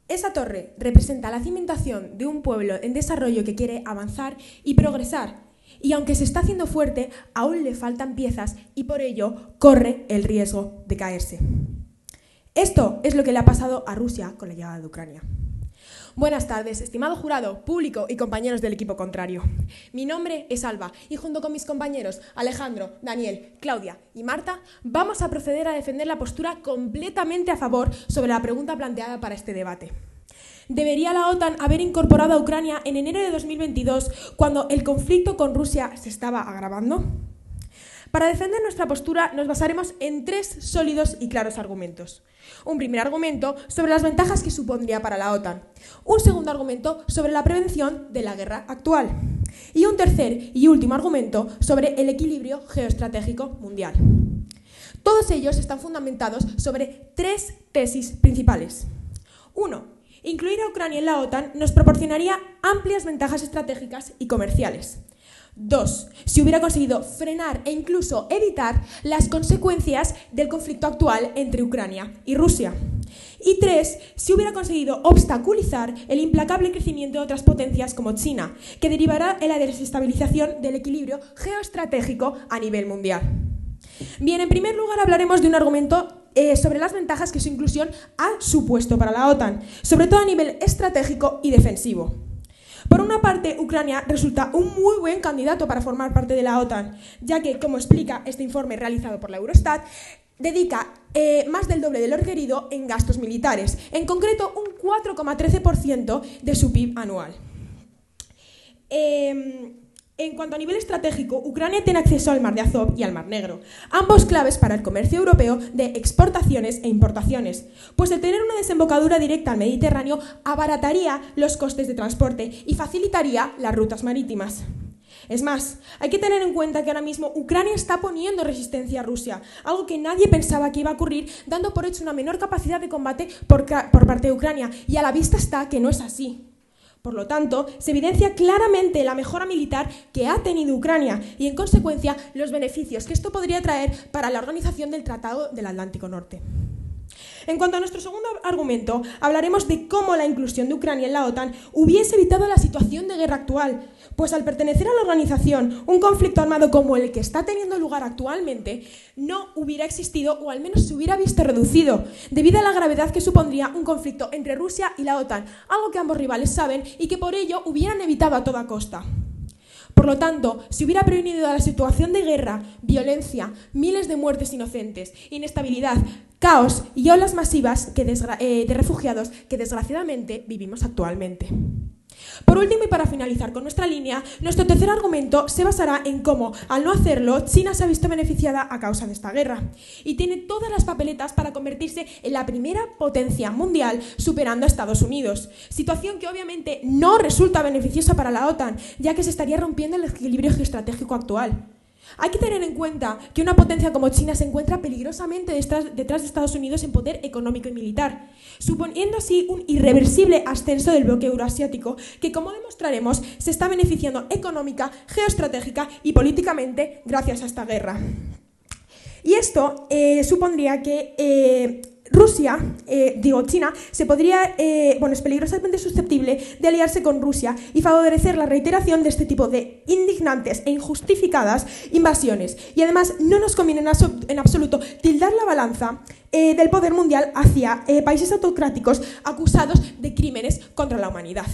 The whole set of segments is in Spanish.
Esa torre representa la cimentación de un pueblo en desarrollo que quiere avanzar y progresar. Y aunque se está haciendo fuerte, aún le faltan piezas y por ello corre el riesgo de caerse. Esto es lo que le ha pasado a Rusia con la llegada de Ucrania. Buenas tardes, estimado jurado, público y compañeros del equipo contrario. Mi nombre es Alba y junto con mis compañeros Alejandro, Daniel, Claudia y Marta vamos a proceder a defender la postura completamente a favor sobre la pregunta planteada para este debate. ¿Debería la OTAN haber incorporado a Ucrania en enero de 2022 cuando el conflicto con Rusia se estaba agravando? Para defender nuestra postura nos basaremos en 3 sólidos y claros argumentos. Un primer argumento sobre las ventajas que supondría para la OTAN. Un segundo argumento sobre la prevención de la guerra actual. Y un tercer y último argumento sobre el equilibrio geoestratégico mundial. Todos ellos están fundamentados sobre 3 tesis principales. 1. Incluir a Ucrania en la OTAN nos proporcionaría amplias ventajas estratégicas y comerciales. 2. Si hubiera conseguido frenar e incluso evitar las consecuencias del conflicto actual entre Ucrania y Rusia. Y 3. Si hubiera conseguido obstaculizar el implacable crecimiento de otras potencias como China, que derivará en la desestabilización del equilibrio geoestratégico a nivel mundial. Bien, en primer lugar hablaremos de un argumento sobre las ventajas que su inclusión ha supuesto para la OTAN, sobre todo a nivel estratégico y defensivo. Por una parte, Ucrania resulta un muy buen candidato para formar parte de la OTAN, ya que, como explica este informe realizado por la Eurostat, dedica más del doble de lo requerido en gastos militares, en concreto un 4,13% de su PIB anual. En cuanto a nivel estratégico, Ucrania tiene acceso al Mar de Azov y al Mar Negro, ambos claves para el comercio europeo de exportaciones e importaciones, pues el tener una desembocadura directa al Mediterráneo abarataría los costes de transporte y facilitaría las rutas marítimas. Es más, hay que tener en cuenta que ahora mismo Ucrania está poniendo resistencia a Rusia, algo que nadie pensaba que iba a ocurrir, dando por hecho una menor capacidad de combate por parte de Ucrania, y a la vista está que no es así. Por lo tanto, se evidencia claramente la mejora militar que ha tenido Ucrania y, en consecuencia, los beneficios que esto podría traer para la organización del Tratado del Atlántico Norte. En cuanto a nuestro segundo argumento, hablaremos de cómo la inclusión de Ucrania en la OTAN hubiese evitado la situación de guerra actual, pues al pertenecer a la organización, un conflicto armado como el que está teniendo lugar actualmente no hubiera existido, o al menos se hubiera visto reducido, debido a la gravedad que supondría un conflicto entre Rusia y la OTAN, algo que ambos rivales saben y que por ello hubieran evitado a toda costa. Por lo tanto, se hubiera prevenido la situación de guerra, violencia, miles de muertes inocentes, inestabilidad, caos y olas masivas de refugiados que desgraciadamente vivimos actualmente. Por último, y para finalizar con nuestra línea, nuestro tercer argumento se basará en cómo, al no hacerlo, China se ha visto beneficiada a causa de esta guerra y tiene todas las papeletas para convertirse en la primera potencia mundial, superando a Estados Unidos, situación que obviamente no resulta beneficiosa para la OTAN, ya que se estaría rompiendo el equilibrio geoestratégico actual. Hay que tener en cuenta que una potencia como China se encuentra peligrosamente detrás de Estados Unidos en poder económico y militar, suponiendo así un irreversible ascenso del bloque euroasiático que, como demostraremos, se está beneficiando económica, geoestratégica y políticamente gracias a esta guerra. Y esto supondría que China es peligrosamente susceptible de aliarse con Rusia y favorecer la reiteración de este tipo de indignantes e injustificadas invasiones. Y además no nos conviene en absoluto tildar la balanza del poder mundial hacia países autocráticos acusados de crímenes contra la humanidad.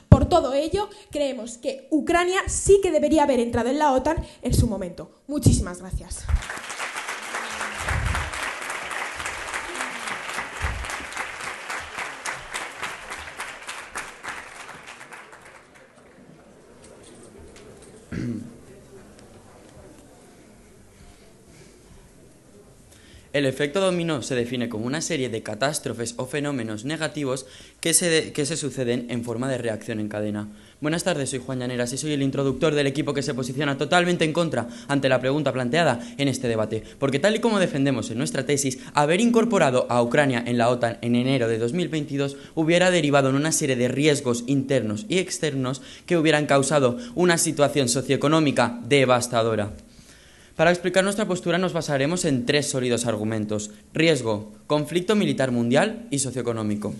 Por todo ello, creemos que Ucrania sí que debería haber entrado en la OTAN en su momento. Muchísimas gracias. El efecto dominó se define como una serie de catástrofes o fenómenos negativos que se suceden en forma de reacción en cadena. Buenas tardes, soy Juan Llaneras y soy el introductor del equipo que se posiciona totalmente en contra ante la pregunta planteada en este debate, porque tal y como defendemos en nuestra tesis, haber incorporado a Ucrania en la OTAN en enero de 2022 hubiera derivado en una serie de riesgos internos y externos que hubieran causado una situación socioeconómica devastadora. Para explicar nuestra postura nos basaremos en 3 sólidos argumentos: riesgo, conflicto militar mundial y socioeconómico.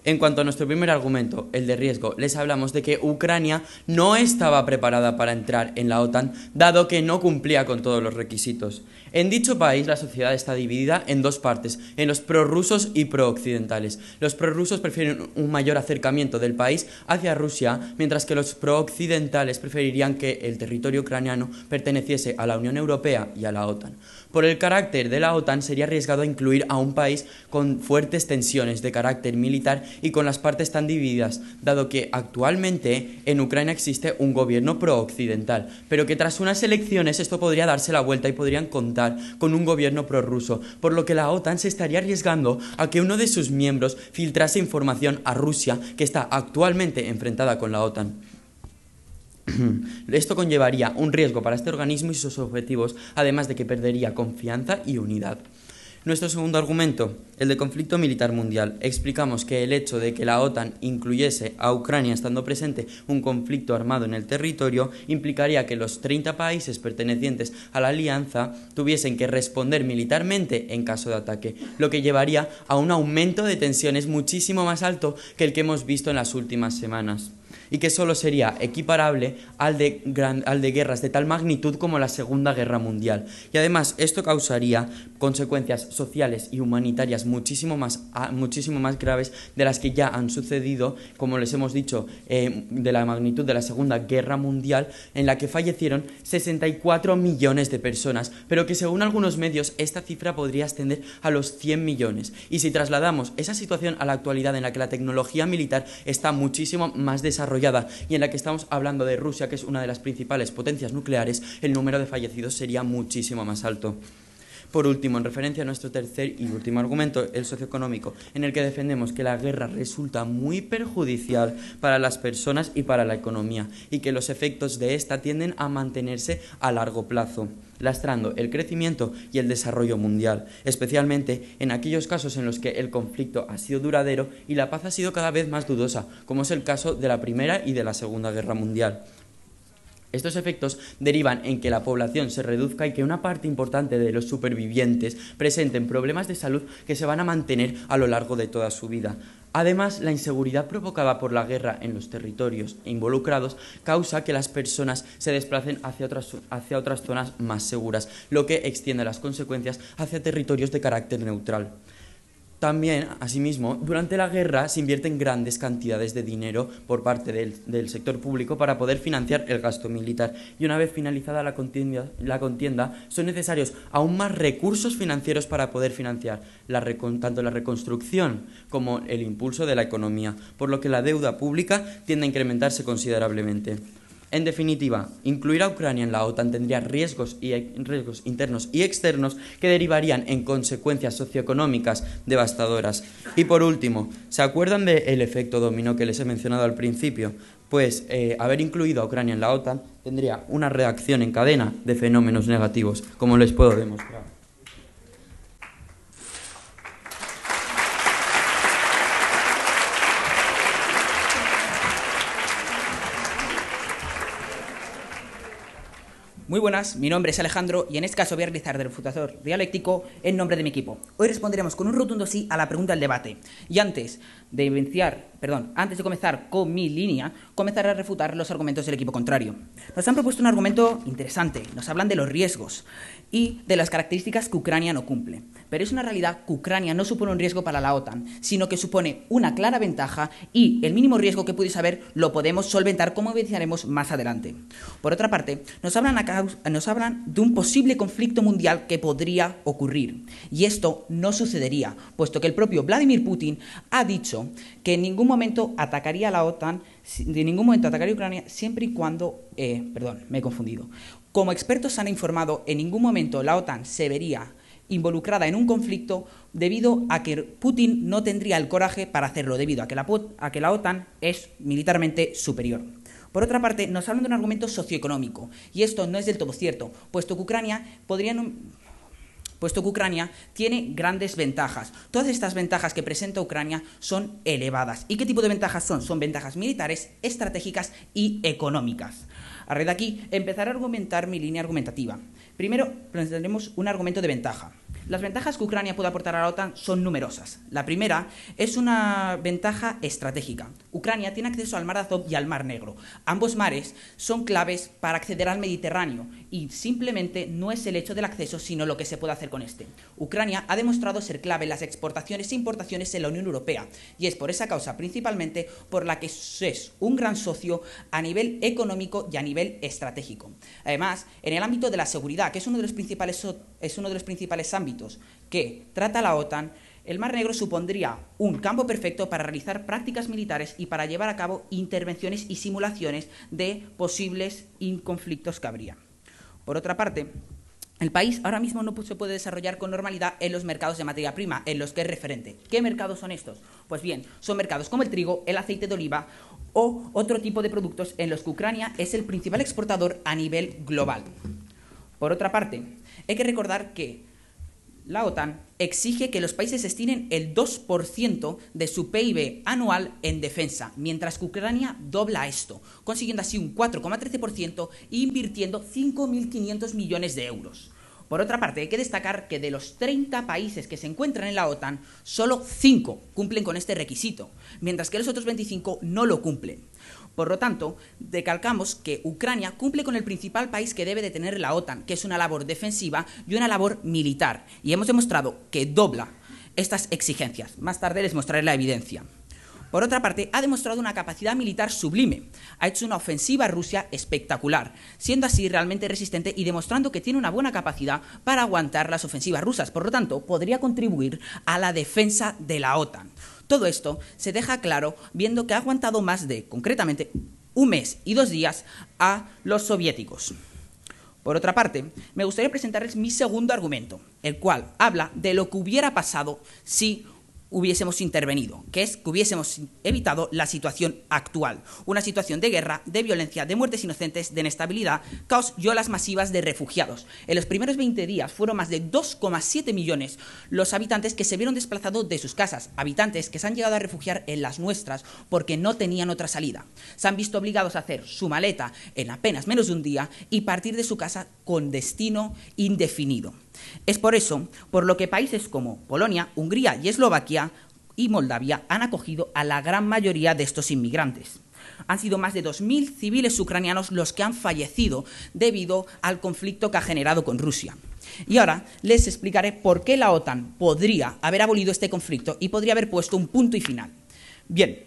En cuanto a nuestro primer argumento, el de riesgo, les hablamos de que Ucrania no estaba preparada para entrar en la OTAN, dado que no cumplía con todos los requisitos. En dicho país, la sociedad está dividida en dos partes, en los prorrusos y prooccidentales. Los prorrusos prefieren un mayor acercamiento del país hacia Rusia, mientras que los prooccidentales preferirían que el territorio ucraniano perteneciese a la Unión Europea y a la OTAN. Por el carácter de la OTAN, sería arriesgado incluir a un país con fuertes tensiones de carácter militar y con las partes tan divididas, dado que actualmente en Ucrania existe un gobierno prooccidental, pero que tras unas elecciones esto podría darse la vuelta y podrían contar con un gobierno prorruso, por lo que la OTAN se estaría arriesgando a que uno de sus miembros filtrase información a Rusia, que está actualmente enfrentada con la OTAN. Esto conllevaría un riesgo para este organismo y sus objetivos, además de que perdería confianza y unidad. Nuestro segundo argumento, el de conflicto militar mundial. Explicamos que el hecho de que la OTAN incluyese a Ucrania estando presente un conflicto armado en el territorio implicaría que los 30 países pertenecientes a la alianza tuviesen que responder militarmente en caso de ataque, lo que llevaría a un aumento de tensiones muchísimo más alto que el que hemos visto en las últimas semanas, y que solo sería equiparable al de guerras de tal magnitud como la Segunda Guerra Mundial. Y además esto causaría consecuencias sociales y humanitarias muchísimo más graves de las que ya han sucedido, como les hemos dicho, de la magnitud de la Segunda Guerra Mundial, en la que fallecieron 64 millones de personas, pero que según algunos medios esta cifra podría ascender a los 100 millones. Y si trasladamos esa situación a la actualidad, en la que la tecnología militar está muchísimo más desarrollada y en la que estamos hablando de Rusia, que es una de las principales potencias nucleares, el número de fallecidos sería muchísimo más alto. Por último, en referencia a nuestro tercer y último argumento, el socioeconómico, en el que defendemos que la guerra resulta muy perjudicial para las personas y para la economía, y que los efectos de esta tienden a mantenerse a largo plazo, lastrando el crecimiento y el desarrollo mundial, especialmente en aquellos casos en los que el conflicto ha sido duradero y la paz ha sido cada vez más dudosa, como es el caso de la Primera y de la Segunda Guerra Mundial. Estos efectos derivan en que la población se reduzca y que una parte importante de los supervivientes presenten problemas de salud que se van a mantener a lo largo de toda su vida. Además, la inseguridad provocada por la guerra en los territorios involucrados causa que las personas se desplacen hacia otras zonas más seguras, lo que extiende las consecuencias hacia territorios de carácter neutral. También, asimismo, durante la guerra se invierten grandes cantidades de dinero por parte del sector público para poder financiar el gasto militar, y una vez finalizada la contienda son necesarios aún más recursos financieros para poder financiar tanto la reconstrucción como el impulso de la economía, por lo que la deuda pública tiende a incrementarse considerablemente. En definitiva, incluir a Ucrania en la OTAN tendría riesgos internos y externos que derivarían en consecuencias socioeconómicas devastadoras. Y por último, ¿se acuerdan del efecto dominó que les he mencionado al principio? Pues haber incluido a Ucrania en la OTAN tendría una reacción en cadena de fenómenos negativos, como les puedo demostrar. Muy buenas, mi nombre es Alejandro y en este caso voy a realizar de refutador dialéctico en nombre de mi equipo. Hoy responderemos con un rotundo sí a la pregunta del debate. Y antes de comenzar con mi línea, comenzaré a refutar los argumentos del equipo contrario. Nos han propuesto un argumento interesante, nos hablan de los riesgos y de las características que Ucrania no cumple. Pero es una realidad que Ucrania no supone un riesgo para la OTAN, sino que supone una clara ventaja y el mínimo riesgo que pudiese haber lo podemos solventar, como evidenciaremos más adelante. Por otra parte, nos hablan de un posible conflicto mundial que podría ocurrir. Y esto no sucedería, puesto que el propio Vladimir Putin ha dicho que en ningún momento atacaría a la OTAN, atacaría a Ucrania, siempre y cuando... me he confundido. Como expertos han informado, en ningún momento la OTAN se vería involucrada en un conflicto debido a que Putin no tendría el coraje para hacerlo, debido a que la OTAN es militarmente superior. Por otra parte, nos hablan de un argumento socioeconómico, y esto no es del todo cierto, puesto que Ucrania tiene grandes ventajas. Todas estas ventajas que presenta Ucrania son elevadas. ¿Y qué tipo de ventajas son? Son ventajas militares, estratégicas y económicas. A raíz de aquí, empezaré a argumentar mi línea argumentativa. Primero, presentaremos un argumento de ventaja. Las ventajas que Ucrania puede aportar a la OTAN son numerosas. La primera es una ventaja estratégica. Ucrania tiene acceso al Mar de Azov y al Mar Negro. Ambos mares son claves para acceder al Mediterráneo y simplemente no es el hecho del acceso, sino lo que se puede hacer con este. Ucrania ha demostrado ser clave en las exportaciones e importaciones en la Unión Europea y es por esa causa principalmente por la que es un gran socio a nivel económico y a nivel estratégico. Además, en el ámbito de la seguridad, que es uno de los principales ámbitos que trata la OTAN, el Mar Negro supondría un campo perfecto para realizar prácticas militares y para llevar a cabo intervenciones y simulaciones de posibles conflictos que habría. Por otra parte, el país ahora mismo no se puede desarrollar con normalidad en los mercados de materia prima, en los que es referente. ¿Qué mercados son estos? Pues bien, son mercados como el trigo, el aceite de oliva o otro tipo de productos en los que Ucrania es el principal exportador a nivel global. Por otra parte, hay que recordar que la OTAN exige que los países destinen el 2% de su PIB anual en defensa, mientras que Ucrania dobla esto, consiguiendo así un 4,13% e invirtiendo 5.500 millones de euros. Por otra parte, hay que destacar que de los 30 países que se encuentran en la OTAN, solo 5 cumplen con este requisito, mientras que los otros 25 no lo cumplen. Por lo tanto, recalcamos que Ucrania cumple con el principal país que debe de tener la OTAN, que es una labor defensiva y una labor militar, y hemos demostrado que dobla estas exigencias. Más tarde les mostraré la evidencia. Por otra parte, ha demostrado una capacidad militar sublime. Ha hecho una ofensiva a Rusia espectacular, siendo así realmente resistente y demostrando que tiene una buena capacidad para aguantar las ofensivas rusas. Por lo tanto, podría contribuir a la defensa de la OTAN. Todo esto se deja claro viendo que ha aguantado más de, concretamente, 1 mes y 2 días a los soviéticos. Por otra parte, me gustaría presentarles mi segundo argumento, el cual habla de lo que hubiera pasado si hubiésemos intervenido, que es que hubiésemos evitado la situación actual, una situación de guerra, de violencia, de muertes inocentes, de inestabilidad, caos y olas masivas de refugiados. En los primeros 20 días fueron más de 2,7 millones los habitantes que se vieron desplazados de sus casas, habitantes que se han llegado a refugiar en las nuestras porque no tenían otra salida. Se han visto obligados a hacer su maleta en apenas menos de un día y partir de su casa con destino indefinido. Es por eso por lo que países como Polonia, Hungría y Eslovaquia y Moldavia han acogido a la gran mayoría de estos inmigrantes. Han sido más de 2.000 civiles ucranianos los que han fallecido debido al conflicto que ha generado con Rusia. Y ahora les explicaré por qué la OTAN podría haber abolido este conflicto y podría haber puesto un punto y final. Bien,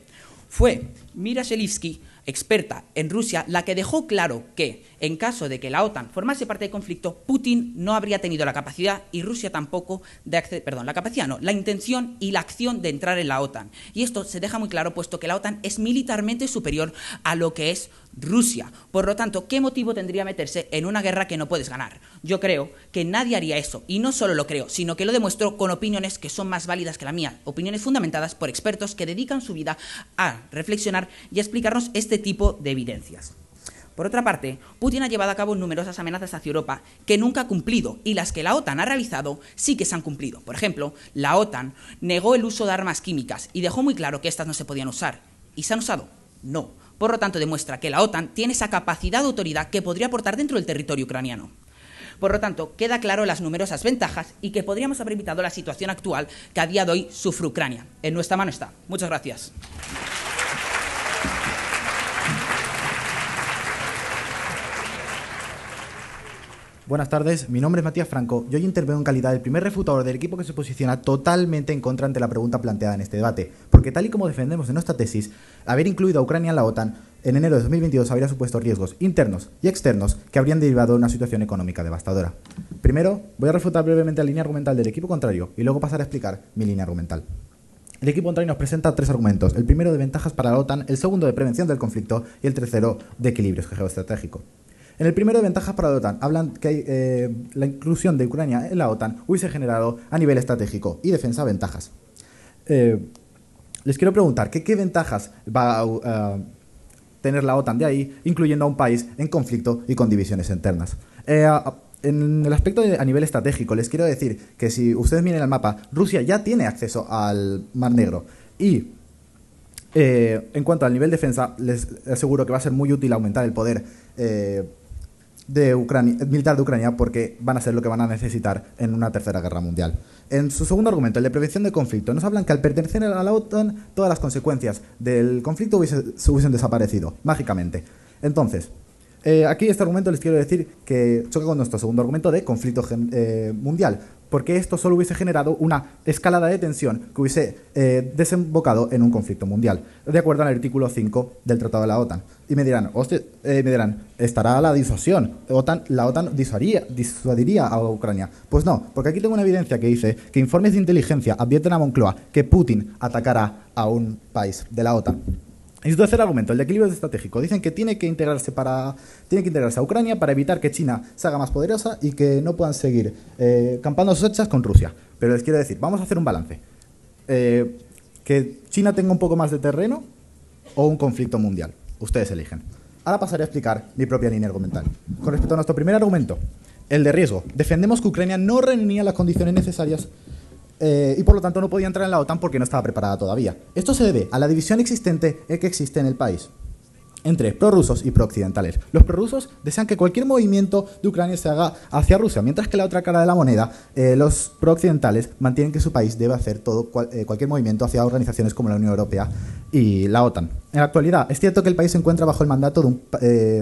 fue Mira Shelivsky, experta en Rusia, la que dejó claro que, en caso de que la OTAN formase parte del conflicto, Putin no habría tenido la capacidad y Rusia tampoco la intención y la acción de entrar en la OTAN. Y esto se deja muy claro puesto que la OTAN es militarmente superior a lo que es Rusia. Por lo tanto, ¿qué motivo tendría meterse en una guerra que no puedes ganar? Yo creo que nadie haría eso, y no solo lo creo, sino que lo demuestro con opiniones que son más válidas que la mía, opiniones fundamentadas por expertos que dedican su vida a reflexionar y a explicarnos este tipo de evidencias. Por otra parte, Putin ha llevado a cabo numerosas amenazas hacia Europa que nunca ha cumplido y las que la OTAN ha realizado sí que se han cumplido. Por ejemplo, la OTAN negó el uso de armas químicas y dejó muy claro que estas no se podían usar. ¿Y se han usado? No. Por lo tanto, demuestra que la OTAN tiene esa capacidad de autoridad que podría aportar dentro del territorio ucraniano. Por lo tanto, queda claro las numerosas ventajas y que podríamos haber evitado la situación actual que a día de hoy sufre Ucrania. En nuestra mano está. Muchas gracias. Buenas tardes, mi nombre es Matías Franco y hoy intervengo en calidad del primer refutador del equipo que se posiciona totalmente en contra ante la pregunta planteada en este debate, porque tal y como defendemos en nuestra tesis, haber incluido a Ucrania en la OTAN en enero de 2022 habría supuesto riesgos internos y externos que habrían derivado de una situación económica devastadora. Primero, voy a refutar brevemente la línea argumental del equipo contrario y luego pasar a explicar mi línea argumental. El equipo contrario nos presenta 3 argumentos, el primero de ventajas para la OTAN, el segundo de prevención del conflicto y el tercero de equilibrio geoestratégico. En el primero de ventajas para la OTAN, hablan que la inclusión de Ucrania en la OTAN hubiese generado a nivel estratégico y defensa ventajas. Les quiero preguntar, ¿qué ventajas va a tener la OTAN de ahí, incluyendo a un país en conflicto y con divisiones internas? En el aspecto a nivel estratégico, les quiero decir que si ustedes miren el mapa, Rusia ya tiene acceso al Mar Negro y en cuanto al nivel defensa, les aseguro que va a ser muy útil aumentar el poder militar de Ucrania porque van a ser lo que van a necesitar en una tercera guerra mundial. En su segundo argumento, el de prevención de conflicto, nos hablan que al pertenecer a la OTAN todas las consecuencias del conflicto se hubiesen desaparecido, mágicamente. Entonces, aquí este argumento les quiero decir que choca con nuestro segundo argumento de conflicto mundial, porque esto solo hubiese generado una escalada de tensión que hubiese desembocado en un conflicto mundial, de acuerdo al artículo 5 del Tratado de la OTAN. Y me dirán, ¿estará la disuasión? ¿La OTAN disuadiría a Ucrania? Pues no, porque aquí tengo una evidencia que dice que informes de inteligencia advierten a Moncloa que Putin atacará a un país de la OTAN. Y su tercer argumento, el de equilibrio estratégico. Dicen que tiene que integrarse a Ucrania para evitar que China se haga más poderosa y que no puedan seguir campando sus hachas con Rusia. Pero les quiero decir, vamos a hacer un balance. Que China tenga un poco más de terreno o un conflicto mundial. Ustedes eligen. Ahora pasaré a explicar mi propia línea argumental. Con respecto a nuestro primer argumento, el de riesgo. Defendemos que Ucrania no reunía las condiciones necesarias y por lo tanto no podía entrar en la OTAN porque no estaba preparada todavía. Esto se debe a la división existente que existe en el país entre prorrusos y prooccidentales. Los prorrusos desean que cualquier movimiento de Ucrania se haga hacia Rusia, mientras que la otra cara de la moneda, los prooccidentales, mantienen que su país debe hacer cualquier movimiento hacia organizaciones como la Unión Europea y la OTAN. En la actualidad, es cierto que el país se encuentra bajo el mandato de un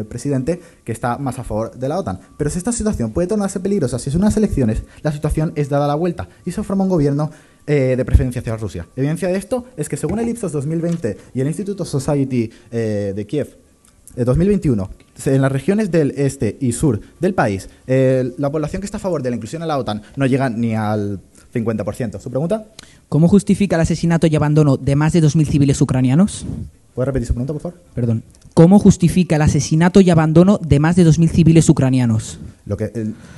presidente que está más a favor de la OTAN, pero si esta situación puede tornarse peligrosa si es unas elecciones, la situación es dada la vuelta y se forma un gobierno de preferencia hacia Rusia. Evidencia de esto es que según el Ipsos 2020 y el Institute of Society de Kiev de 2021, en las regiones del este y sur del país, la población que está a favor de la inclusión en la OTAN no llega ni al 50%. ¿Su pregunta? ¿Cómo justifica el asesinato y abandono de más de 2.000 civiles ucranianos? ¿Puede repetir su pregunta, por favor? Perdón. ¿Cómo justifica el asesinato y abandono de más de 2.000 civiles ucranianos?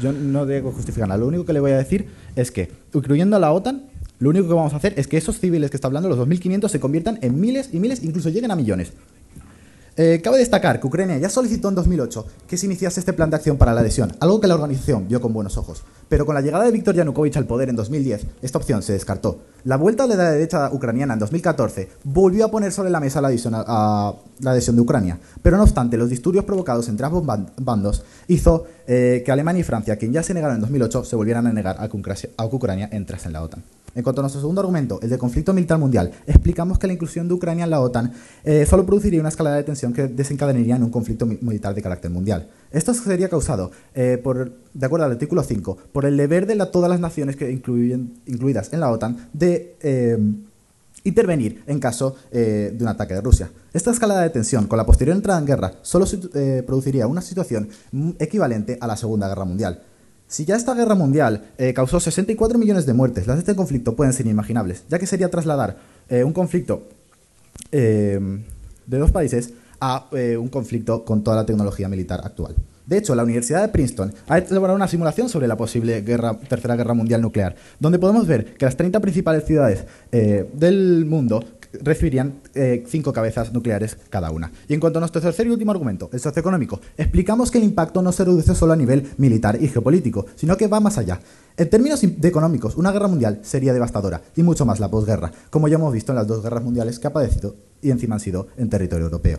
Yo no digo justificar nada. Lo único que le voy a decir es que, incluyendo a la OTAN, lo único que vamos a hacer es que esos civiles que está hablando, los 2.500, se conviertan en miles y miles, incluso lleguen a millones. Cabe destacar que Ucrania ya solicitó en 2008 que se iniciase este plan de acción para la adhesión, algo que la organización vio con buenos ojos. Pero con la llegada de Viktor Yanukovych al poder en 2010, esta opción se descartó. La vuelta de la derecha ucraniana en 2014 volvió a poner sobre la mesa la adhesión de Ucrania. Pero no obstante, los disturbios provocados entre ambos bandos hizo que Alemania y Francia, quien ya se negaron en 2008, se volvieran a negar a que Ucrania entrase en la OTAN. En cuanto a nuestro segundo argumento, el de conflicto militar mundial, explicamos que la inclusión de Ucrania en la OTAN solo produciría una escalada de tensión que desencadenaría en un conflicto militar de carácter mundial. Esto sería causado, de acuerdo al artículo 5, por el deber de todas las naciones incluidas en la OTAN de intervenir en caso de un ataque de Rusia. Esta escalada de tensión, con la posterior entrada en guerra, solo produciría una situación equivalente a la Segunda Guerra Mundial. Si ya esta guerra mundial causó 64 millones de muertes, las de este conflicto pueden ser inimaginables, ya que sería trasladar un conflicto de dos países a un conflicto con toda la tecnología militar actual. De hecho, la Universidad de Princeton ha elaborado una simulación sobre la posible tercera guerra mundial nuclear, donde podemos ver que las 30 principales ciudades del mundo recibirían 5 cabezas nucleares cada una. Y en cuanto a nuestro tercer y último argumento, el socioeconómico, explicamos que el impacto no se reduce solo a nivel militar y geopolítico, sino que va más allá. En términos económicos, una guerra mundial sería devastadora, y mucho más la posguerra, como ya hemos visto en las 2 guerras mundiales que ha padecido y encima han sido en territorio europeo.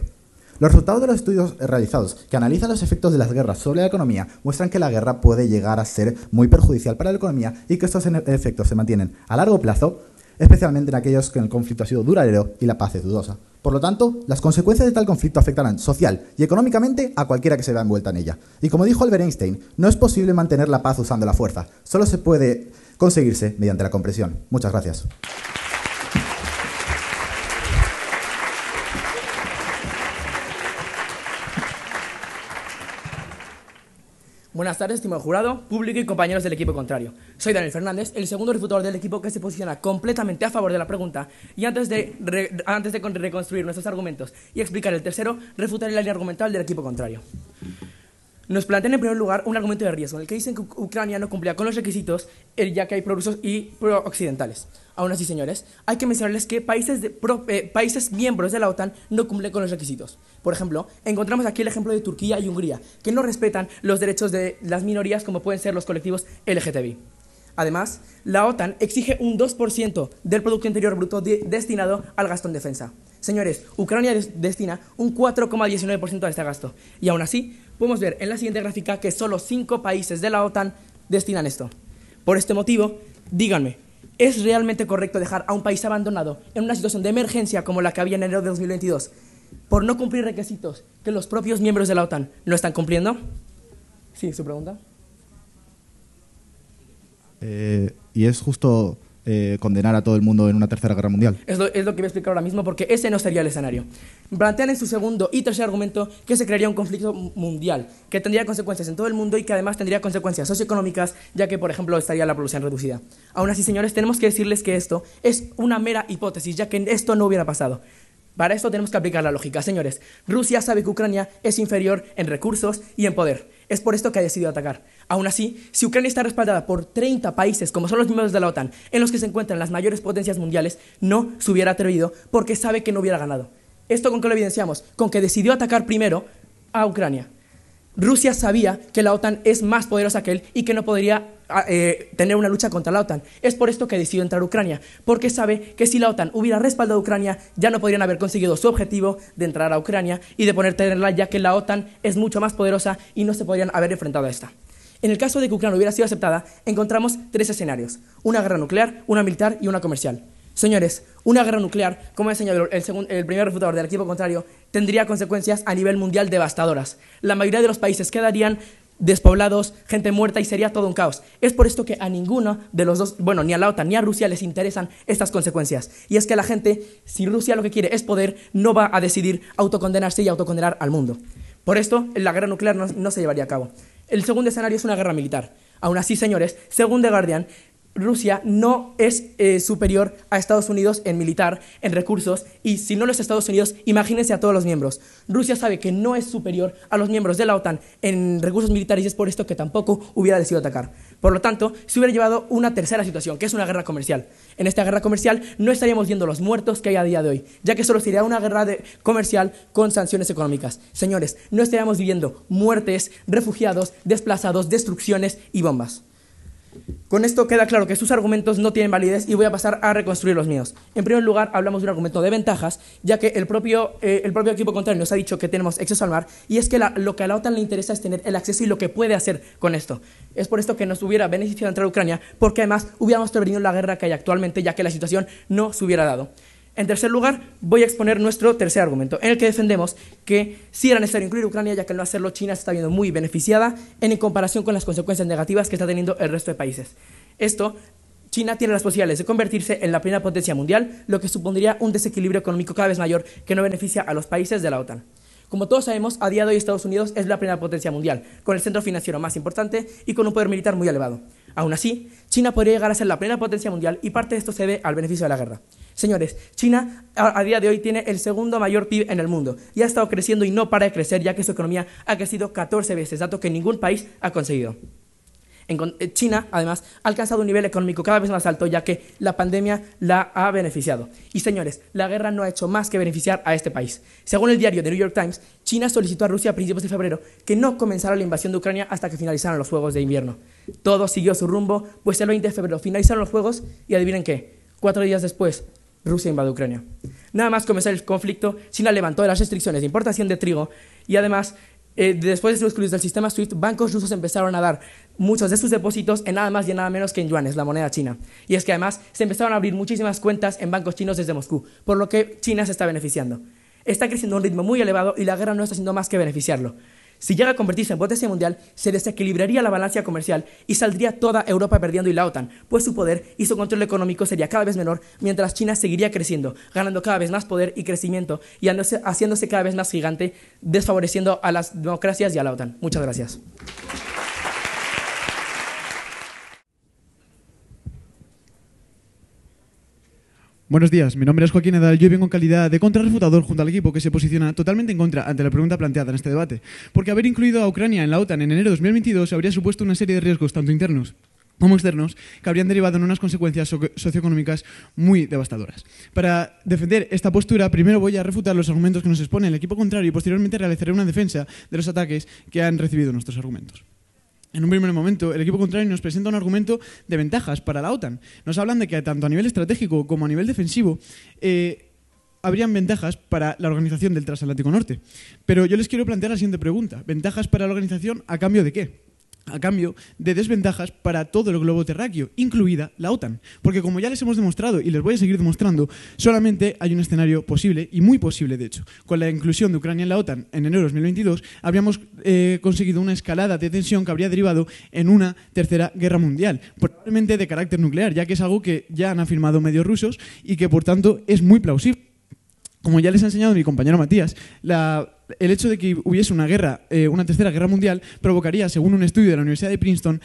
Los resultados de los estudios realizados que analizan los efectos de las guerras sobre la economía muestran que la guerra puede llegar a ser muy perjudicial para la economía y que estos efectos se mantienen a largo plazo, especialmente en aquellos que el conflicto ha sido duradero y la paz es dudosa. Por lo tanto, las consecuencias de tal conflicto afectarán social y económicamente a cualquiera que se vea envuelta en ella. Y como dijo Albert Einstein, no es posible mantener la paz usando la fuerza, solo se puede conseguirse mediante la comprensión. Muchas gracias. Buenas tardes, estimado jurado, público y compañeros del equipo contrario. Soy Daniel Fernández, el segundo refutador del equipo que se posiciona completamente a favor de la pregunta. Y antes de reconstruir nuestros argumentos y explicar el tercero, refutaré la línea argumental del equipo contrario. Nos plantean en primer lugar un argumento de riesgo, en el que dicen que Ucrania no cumplía con los requisitos, ya que hay prorrusos y pro-occidentales. Aún así, señores, hay que mencionarles que países miembros de la OTAN no cumplen con los requisitos. Por ejemplo, encontramos aquí el ejemplo de Turquía y Hungría, que no respetan los derechos de las minorías como pueden ser los colectivos LGTBI. Además, la OTAN exige un 2% del Producto Interior Bruto destinado al gasto en defensa. Señores, Ucrania destina un 4,19% a este gasto. Y aún así, podemos ver en la siguiente gráfica que solo 5 países de la OTAN destinan esto. Por este motivo, díganme, ¿es realmente correcto dejar a un país abandonado en una situación de emergencia como la que había en enero de 2022 por no cumplir requisitos que los propios miembros de la OTAN no están cumpliendo? Sí, su pregunta. ¿Y es justo condenar a todo el mundo en una tercera guerra mundial? Es lo que voy a explicar ahora mismo, porque ese no sería el escenario. Plantean en su segundo y tercer argumento que se crearía un conflicto mundial, que tendría consecuencias en todo el mundo y que además tendría consecuencias socioeconómicas, ya que, por ejemplo, estaría la población reducida. Aún así, señores, tenemos que decirles que esto es una mera hipótesis, ya que esto no hubiera pasado. Para esto tenemos que aplicar la lógica. Señores, Rusia sabe que Ucrania es inferior en recursos y en poder. Es por esto que ha decidido atacar. Aún así, si Ucrania está respaldada por 30 países, como son los miembros de la OTAN, en los que se encuentran las mayores potencias mundiales, no se hubiera atrevido porque sabe que no hubiera ganado. ¿Esto con qué lo evidenciamos? Con que decidió atacar primero a Ucrania. Rusia sabía que la OTAN es más poderosa que él y que no podría tener una lucha contra la OTAN. Es por esto que decidió entrar a Ucrania, porque sabe que si la OTAN hubiera respaldado a Ucrania, ya no podrían haber conseguido su objetivo de entrar a Ucrania y de poner tenerla, ya que la OTAN es mucho más poderosa y no se podrían haber enfrentado a esta. En el caso de que Ucrania hubiera sido aceptada, encontramos 3 escenarios: una guerra nuclear, una militar y una comercial. Señores, una guerra nuclear, como ha enseñado el primer refutador del equipo contrario, tendría consecuencias a nivel mundial devastadoras. La mayoría de los países quedarían despoblados, gente muerta y sería todo un caos. Es por esto que a ninguno de los dos, bueno, ni a la OTAN ni a Rusia les interesan estas consecuencias. Y es que la gente, si Rusia lo que quiere es poder, no va a decidir autocondenarse y autocondenar al mundo. Por esto, la guerra nuclear no se llevaría a cabo. El segundo escenario es una guerra militar. Aún así, señores, según The Guardian, Rusia no es superior a Estados Unidos en militar, en recursos, y si no los Estados Unidos, imagínense a todos los miembros. Rusia sabe que no es superior a los miembros de la OTAN en recursos militares y es por esto que tampoco hubiera decidido atacar. Por lo tanto, se hubiera llevado una tercera situación, que es una guerra comercial. En esta guerra comercial no estaríamos viendo los muertos que hay a día de hoy, ya que solo sería una guerra comercial con sanciones económicas. Señores, no estaríamos viviendo muertes, refugiados, desplazados, destrucciones y bombas. Con esto queda claro que sus argumentos no tienen validez y voy a pasar a reconstruir los míos. En primer lugar, hablamos de un argumento de ventajas, ya que el propio equipo contrario nos ha dicho que tenemos acceso al mar, y es que lo que a la OTAN le interesa es tener el acceso y lo que puede hacer con esto. Es por esto que nos hubiera beneficiado entrar a Ucrania, porque además hubiéramos prevenido la guerra que hay actualmente, ya que la situación no se hubiera dado. En tercer lugar, voy a exponer nuestro tercer argumento, en el que defendemos que sí era necesario incluir Ucrania, ya que al no hacerlo China se está viendo muy beneficiada en comparación con las consecuencias negativas que está teniendo el resto de países. China tiene las posibilidades de convertirse en la primera potencia mundial, lo que supondría un desequilibrio económico cada vez mayor que no beneficia a los países de la OTAN. Como todos sabemos, a día de hoy Estados Unidos es la primera potencia mundial, con el centro financiero más importante y con un poder militar muy elevado. Aún así, China podría llegar a ser la primera potencia mundial y parte de esto se debe al beneficio de la guerra. Señores, China a día de hoy tiene el segundo mayor PIB en el mundo y ha estado creciendo y no para de crecer, ya que su economía ha crecido 14 veces, dato que ningún país ha conseguido. China, además, ha alcanzado un nivel económico cada vez más alto, ya que la pandemia la ha beneficiado. Y señores, la guerra no ha hecho más que beneficiar a este país. Según el diario The New York Times, China solicitó a Rusia a principios de febrero que no comenzara la invasión de Ucrania hasta que finalizaran los Juegos de Invierno. Todo siguió su rumbo, pues el 20 de febrero finalizaron los Juegos y adivinen qué, 4 días después, Rusia invade Ucrania. Nada más comenzar el conflicto, China levantó las restricciones de importación de trigo y además, después de ser excluidos del sistema SWIFT, bancos rusos empezaron a dar muchos de sus depósitos en nada más y en nada menos que en yuanes, la moneda china. Y es que además se empezaron a abrir muchísimas cuentas en bancos chinos desde Moscú, por lo que China se está beneficiando. Está creciendo a un ritmo muy elevado y la guerra no está haciendo más que beneficiarlo. Si llega a convertirse en potencia mundial, se desequilibraría la balanza comercial y saldría toda Europa perdiendo y la OTAN, pues su poder y su control económico sería cada vez menor, mientras China seguiría creciendo, ganando cada vez más poder y crecimiento y haciéndose cada vez más gigante, desfavoreciendo a las democracias y a la OTAN. Muchas gracias. Buenos días, mi nombre es Joaquín Edal, yo vengo en calidad de contrarrefutador junto al equipo que se posiciona totalmente en contra ante la pregunta planteada en este debate, porque haber incluido a Ucrania en la OTAN en enero de 2022 habría supuesto una serie de riesgos tanto internos como externos que habrían derivado en unas consecuencias socioeconómicas muy devastadoras. Para defender esta postura, primero voy a refutar los argumentos que nos expone el equipo contrario y posteriormente realizaré una defensa de los ataques que han recibido nuestros argumentos. En un primer momento, el equipo contrario nos presenta un argumento de ventajas para la OTAN. Nos hablan de que tanto a nivel estratégico como a nivel defensivo habrían ventajas para la organización del Transatlántico Norte. Pero yo les quiero plantear la siguiente pregunta. ¿Ventajas para la organización a cambio de qué? A cambio de desventajas para todo el globo terráqueo, incluida la OTAN. Porque como ya les hemos demostrado y les voy a seguir demostrando, solamente hay un escenario posible, y muy posible de hecho. Con la inclusión de Ucrania en la OTAN en enero de 2022, habríamos conseguido una escalada de tensión que habría derivado en una tercera guerra mundial, probablemente de carácter nuclear, ya que es algo que ya han afirmado medios rusos y que por tanto es muy plausible. Como ya les ha enseñado mi compañero Matías, el hecho de que hubiese una tercera guerra mundial provocaría, según un estudio de la Universidad de Princeton,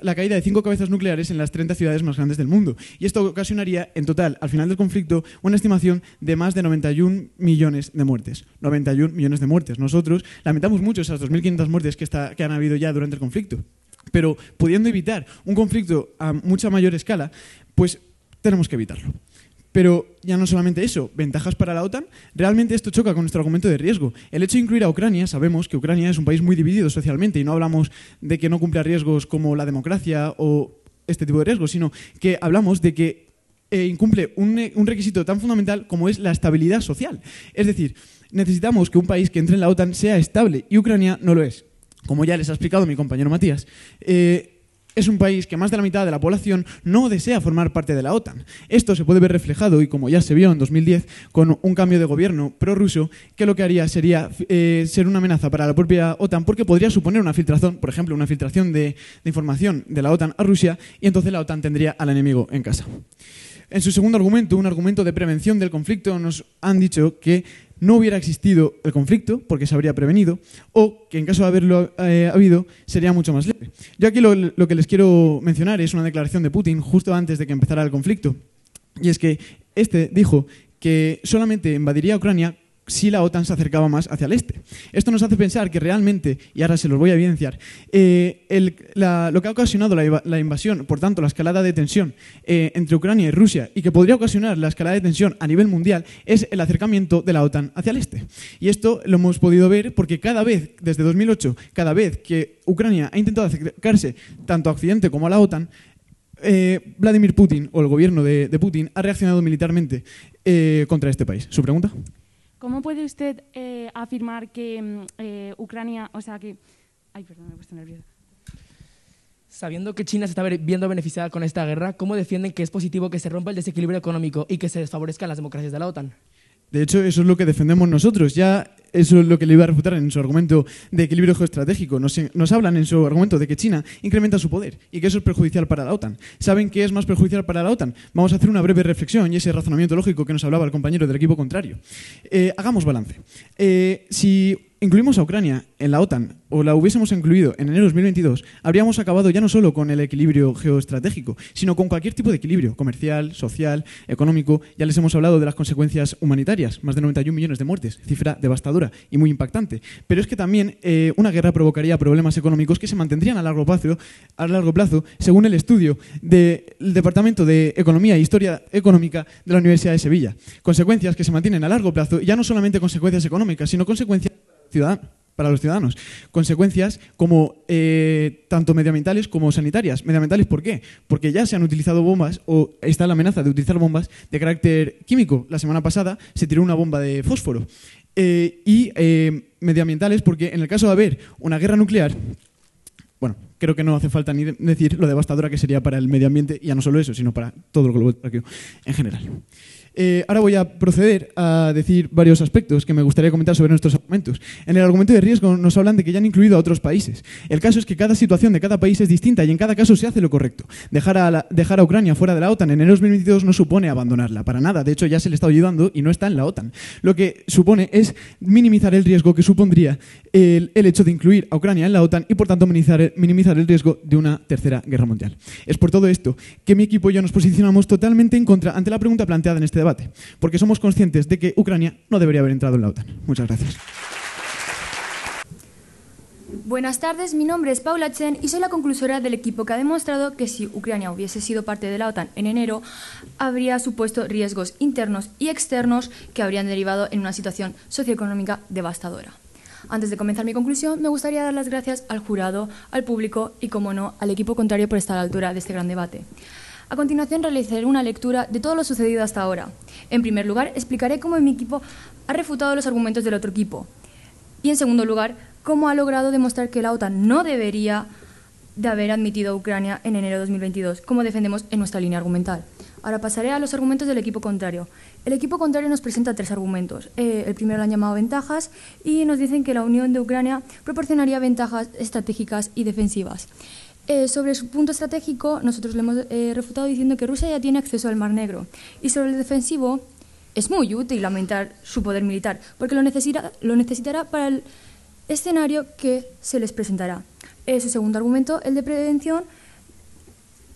la caída de 5 cabezas nucleares en las 30 ciudades más grandes del mundo. Y esto ocasionaría, en total, al final del conflicto, una estimación de más de 91 millones de muertes. 91 millones de muertes. Nosotros lamentamos mucho esas 2.500 muertes que han habido ya durante el conflicto. Pero pudiendo evitar un conflicto a mucha mayor escala, pues tenemos que evitarlo. Pero ya no solamente eso, ventajas para la OTAN, realmente esto choca con nuestro argumento de riesgo. El hecho de incluir a Ucrania, sabemos que Ucrania es un país muy dividido socialmente y no hablamos de que no cumpla riesgos como la democracia o este tipo de riesgos, sino que hablamos de que incumple un requisito tan fundamental como es la estabilidad social. Es decir, necesitamos que un país que entre en la OTAN sea estable y Ucrania no lo es. Como ya les ha explicado mi compañero Matías, es un país que más de la mitad de la población no desea formar parte de la OTAN. Esto se puede ver reflejado, y como ya se vio en 2010, con un cambio de gobierno prorruso que lo que haría sería ser una amenaza para la propia OTAN, porque podría suponer una filtración, por ejemplo, una filtración de información de la OTAN a Rusia, y entonces la OTAN tendría al enemigo en casa. En su segundo argumento, un argumento de prevención del conflicto, nos han dicho que no hubiera existido el conflicto porque se habría prevenido, o que en caso de haberlo habido sería mucho más leve. Yo aquí lo que les quiero mencionar es una declaración de Putin justo antes de que empezara el conflicto, y es que este dijo que solamente invadiría Ucrania si la OTAN se acercaba más hacia el este. Esto nos hace pensar que realmente, y ahora se los voy a evidenciar, lo que ha ocasionado la invasión, por tanto la escalada de tensión entre Ucrania y Rusia, y que podría ocasionar la escalada de tensión a nivel mundial, es el acercamiento de la OTAN hacia el este. Y esto lo hemos podido ver porque cada vez, desde 2008, cada vez que Ucrania ha intentado acercarse tanto a Occidente como a la OTAN, Vladimir Putin, o el gobierno de Putin, ha reaccionado militarmente contra este país. ¿Su pregunta? ¿Cómo puede usted afirmar que Ucrania, Ay, perdón, me he puesto nerviosa. Sabiendo que China se está viendo beneficiada con esta guerra, ¿cómo defienden que es positivo que se rompa el desequilibrio económico y que se desfavorezcan las democracias de la OTAN? De hecho, eso es lo que defendemos nosotros. Ya eso es lo que le iba a refutar en su argumento de equilibrio geoestratégico. Nos hablan en su argumento de que China incrementa su poder y que eso es perjudicial para la OTAN. ¿Saben qué es más perjudicial para la OTAN? Vamos a hacer una breve reflexión y ese razonamiento lógico que nos hablaba el compañero del equipo contrario. Hagamos balance. Si incluimos a Ucrania en la OTAN, o la hubiésemos incluido en enero de 2022, habríamos acabado ya no solo con el equilibrio geoestratégico, sino con cualquier tipo de equilibrio, comercial, social, económico. Ya les hemos hablado de las consecuencias humanitarias, más de 91 millones de muertes, cifra devastadora y muy impactante. Pero es que también una guerra provocaría problemas económicos que se mantendrían a largo plazo, según el estudio del Departamento de Economía e Historia Económica de la Universidad de Sevilla. Consecuencias que se mantienen a largo plazo, y ya no solamente consecuencias económicas, sino consecuencias para los ciudadanos. Consecuencias como tanto medioambientales como sanitarias. Medioambientales, ¿por qué? Porque ya se han utilizado bombas, o está la amenaza de utilizar bombas de carácter químico. La semana pasada se tiró una bomba de fósforo. Y medioambientales porque en el caso de haber una guerra nuclear, bueno, creo que no hace falta ni decir lo devastadora que sería para el medio ambiente, y ya no solo eso, sino para todo el globo terráqueo en general. Ahora voy a proceder a decir varios aspectos que me gustaría comentar sobre nuestros argumentos. En el argumento de riesgo nos hablan de que ya han incluido a otros países. El caso es que cada situación de cada país es distinta y en cada caso se hace lo correcto. Dejar a Ucrania fuera de la OTAN en enero de 2022 no supone abandonarla, para nada. De hecho, ya se le está ayudando y no está en la OTAN. Lo que supone es minimizar el riesgo que supondría el hecho de incluir a Ucrania en la OTAN y, por tanto, minimizar el riesgo de una tercera guerra mundial. Es por todo esto que mi equipo y yo nos posicionamos totalmente en contra ante la pregunta planteada en este debate, porque somos conscientes de que Ucrania no debería haber entrado en la OTAN. Muchas gracias. Buenas tardes, mi nombre es Paula Chen y soy la conclusora del equipo que ha demostrado que si Ucrania hubiese sido parte de la OTAN en enero, habría supuesto riesgos internos y externos que habrían derivado en una situación socioeconómica devastadora. Antes de comenzar mi conclusión, me gustaría dar las gracias al jurado, al público y, como no, al equipo contrario por estar a la altura de este gran debate. A continuación realizaré una lectura de todo lo sucedido hasta ahora. En primer lugar, explicaré cómo mi equipo ha refutado los argumentos del otro equipo. Y en segundo lugar, cómo ha logrado demostrar que la OTAN no debería de haber admitido a Ucrania en enero de 2022, como defendemos en nuestra línea argumental. Ahora pasaré a los argumentos del equipo contrario. El equipo contrario nos presenta 3 argumentos. El primero lo han llamado ventajas y nos dicen que la unión de Ucrania proporcionaría ventajas estratégicas y defensivas. Sobre su punto estratégico, nosotros le hemos refutado diciendo que Rusia ya tiene acceso al Mar Negro. Y sobre el defensivo, es muy útil aumentar su poder militar, porque lo necesitará para el escenario que se les presentará. Su segundo argumento, el de prevención,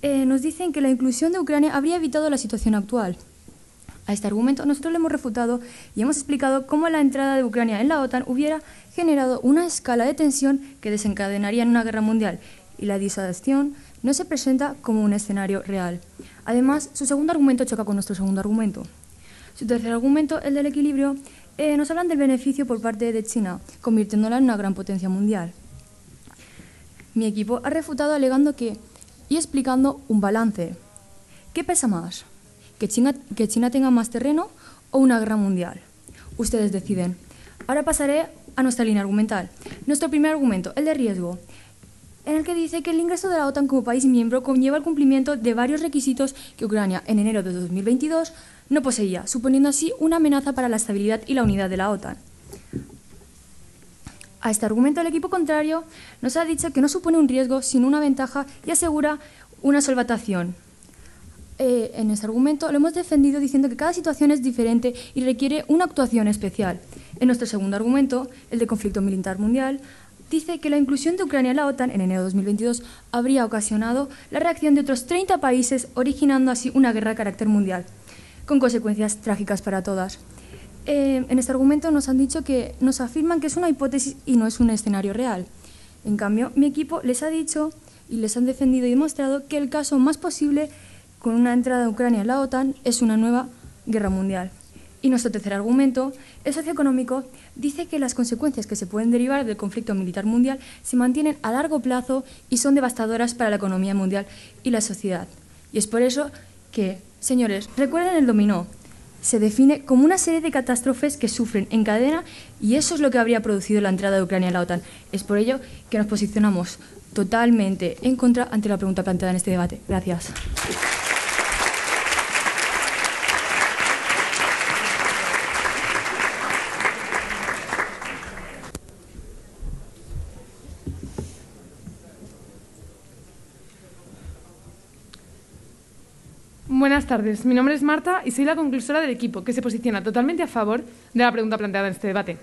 nos dicen que la inclusión de Ucrania habría evitado la situación actual. A este argumento nosotros le hemos refutado y hemos explicado cómo la entrada de Ucrania en la OTAN hubiera generado una escala de tensión que desencadenaría en una guerra mundial y la disuasión no se presenta como un escenario real. Además, su segundo argumento choca con nuestro segundo argumento. Su tercer argumento, el del equilibrio, nos hablan del beneficio por parte de China, convirtiéndola en una gran potencia mundial. Mi equipo ha refutado alegando que y explicando un balance. ¿Qué pesa más? ¿Que China tenga más terreno o una guerra mundial? Ustedes deciden. Ahora pasaré a nuestra línea argumental. Nuestro primer argumento, el de riesgo, en el que dice que el ingreso de la OTAN como país miembro conlleva el cumplimiento de varios requisitos que Ucrania en enero de 2022 no poseía, suponiendo así una amenaza para la estabilidad y la unidad de la OTAN. A este argumento el equipo contrario nos ha dicho que no supone un riesgo sino una ventaja y asegura una solvatación. En ese argumento lo hemos defendido diciendo que cada situación es diferente y requiere una actuación especial. En nuestro segundo argumento, el de conflicto militar mundial, dice que la inclusión de Ucrania en la OTAN en enero de 2022 habría ocasionado la reacción de otros 30 países, originando así una guerra de carácter mundial, con consecuencias trágicas para todas. En este argumento nos afirman que es una hipótesis y no es un escenario real. En cambio, mi equipo les ha dicho y les han defendido y demostrado que el caso más posible con una entrada de Ucrania en la OTAN es una nueva guerra mundial. Y nuestro tercer argumento, el socioeconómico, dice que las consecuencias que se pueden derivar del conflicto militar mundial se mantienen a largo plazo y son devastadoras para la economía mundial y la sociedad. Y es por eso que, señores, recuerden el dominó. Se define como una serie de catástrofes que sufren en cadena y eso es lo que habría producido la entrada de Ucrania en la OTAN. Es por ello que nos posicionamos totalmente en contra ante la pregunta planteada en este debate. Gracias. Buenas tardes, mi nombre es Marta y soy la conclusora del equipo que se posiciona totalmente a favor de la pregunta planteada en este debate.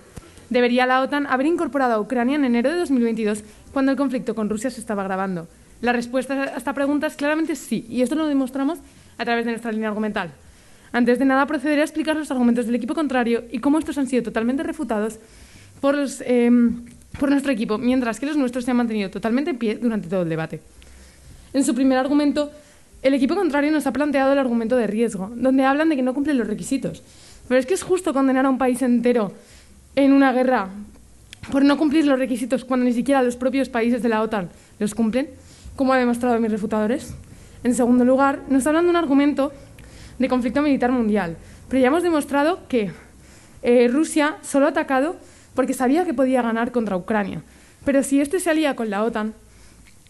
¿Debería la OTAN haber incorporado a Ucrania en enero de 2022 cuando el conflicto con Rusia se estaba agravando? La respuesta a esta pregunta es claramente sí, y esto lo demostramos a través de nuestra línea argumental. Antes de nada, procederé a explicar los argumentos del equipo contrario y cómo estos han sido totalmente refutados por nuestro equipo, mientras que los nuestros se han mantenido totalmente en pie durante todo el debate. En su primer argumento, el equipo contrario nos ha planteado el argumento de riesgo, donde hablan de que no cumplen los requisitos. Pero es que es justo condenar a un país entero en una guerra por no cumplir los requisitos cuando ni siquiera los propios países de la OTAN los cumplen, como han demostrado mis refutadores. En segundo lugar, nos hablan de un argumento de conflicto militar mundial, pero ya hemos demostrado que Rusia solo ha atacado porque sabía que podía ganar contra Ucrania. Pero si este se alía con la OTAN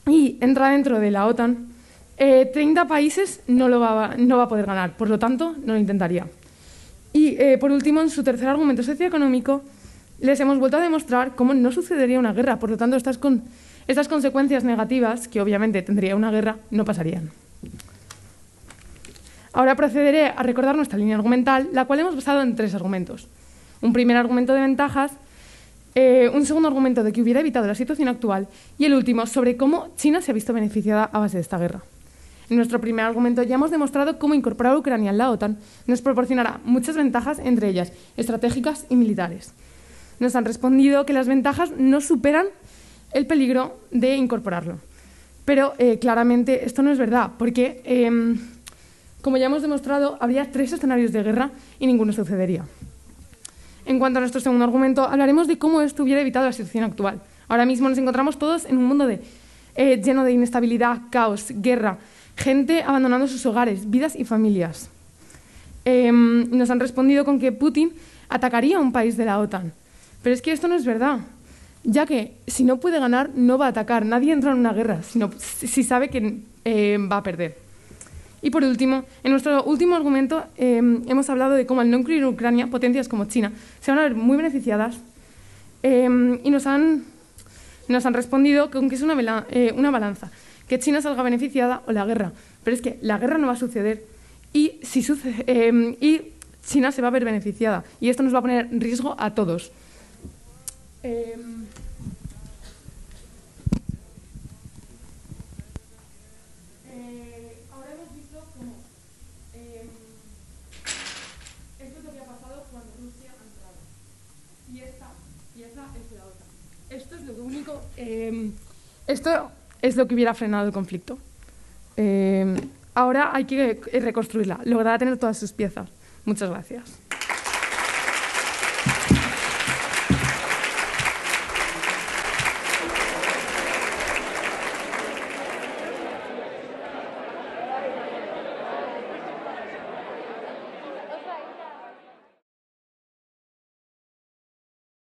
y entra dentro de la OTAN, 30 países no va a poder ganar, por lo tanto, no lo intentaría. Y, por último, en su tercer argumento socioeconómico, les hemos vuelto a demostrar cómo no sucedería una guerra, por lo tanto, estas consecuencias negativas, que obviamente tendría una guerra, no pasarían. Ahora procederé a recordar nuestra línea argumental, la cual hemos basado en 3 argumentos. Un primer argumento de ventajas, un segundo argumento de que hubiera evitado la situación actual y el último sobre cómo China se ha visto beneficiada a base de esta guerra. En nuestro primer argumento ya hemos demostrado cómo incorporar a Ucrania en la OTAN nos proporcionará muchas ventajas, entre ellas estratégicas y militares. Nos han respondido que las ventajas no superan el peligro de incorporarlo. Pero claramente esto no es verdad, porque, como ya hemos demostrado, habría 3 escenarios de guerra y ninguno sucedería. En cuanto a nuestro segundo argumento, hablaremos de cómo esto hubiera evitado la situación actual. Ahora mismo nos encontramos todos en un mundo lleno de inestabilidad, caos, guerra, gente abandonando sus hogares, vidas y familias. Nos han respondido con que Putin atacaría a un país de la OTAN. Pero es que esto no es verdad, ya que si no puede ganar, no va a atacar. Nadie entra en una guerra si sabe que va a perder. Y por último, en nuestro último argumento hemos hablado de cómo al no incluir Ucrania, potencias como China se van a ver muy beneficiadas y nos han respondido con que es una balanza, que China salga beneficiada o la guerra. Pero es que la guerra no va a suceder y China se va a ver beneficiada y esto nos va a poner en riesgo a todos. Ahora hemos visto cómo esto es lo que ha pasado cuando Rusia ha entrado y esta es la OTAN. Esto es lo único, esto es lo que hubiera frenado el conflicto. Ahora hay que reconstruirla, logrará tener todas sus piezas. Muchas gracias.